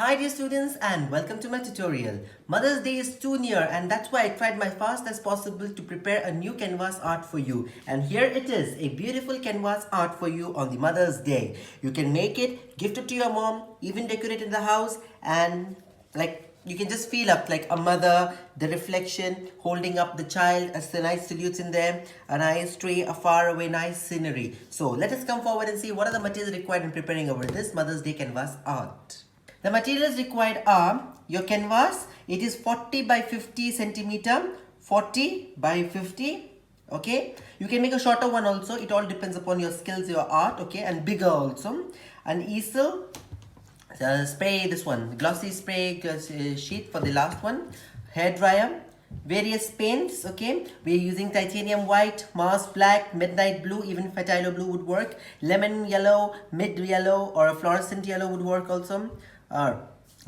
Hi dear students and welcome to my tutorial. Mother's Day is too near and that's why I tried my fast as possible to prepare a new canvas art for you. And here it is, a beautiful canvas art for you on the Mother's Day. You can make it, gift it to your mom, even decorate in the house and you can just feel up like a mother, the reflection, holding up the child, as the nice salutes in there, a nice tree, a far away nice scenery. So let us come forward and see what are the materials required in preparing over this Mother's Day canvas art. The materials required are your canvas. It is 40 by 50 centimeter, 40 by 50. Okay, you can make a shorter one also. It all depends upon your skills, your art. Okay, and bigger also. An easel, spray, this one, glossy spray sheet for the last one, hair dryer, various paints. Okay, we're using titanium white, Mars black, midnight blue, even phthalo blue would work, lemon yellow, mid yellow, or a fluorescent yellow would work also.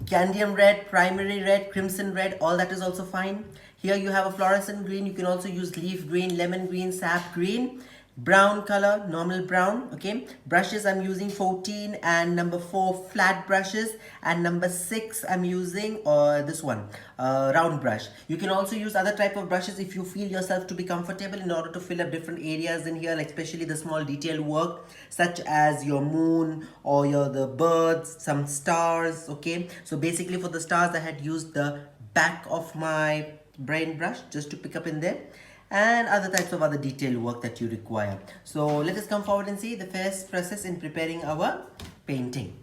Candium red, primary red, crimson red, all that is also fine. Here you have a fluorescent green. You can also use leaf green, lemon green, sap green, brown color, normal brown. Okay, brushes I'm using 14 and number 4 flat brushes, and number 6 I'm using this one, round brush. You can also use other type of brushes if you feel yourself to be comfortable in order to fill up different areas in here, like especially the small detail work such as your moon or the birds, some stars. Okay, so basically for the stars I had used the back of my brain brush just to pick up in there, and other types of other detailed work that you require. So let us come forward and see the first process in preparing our painting.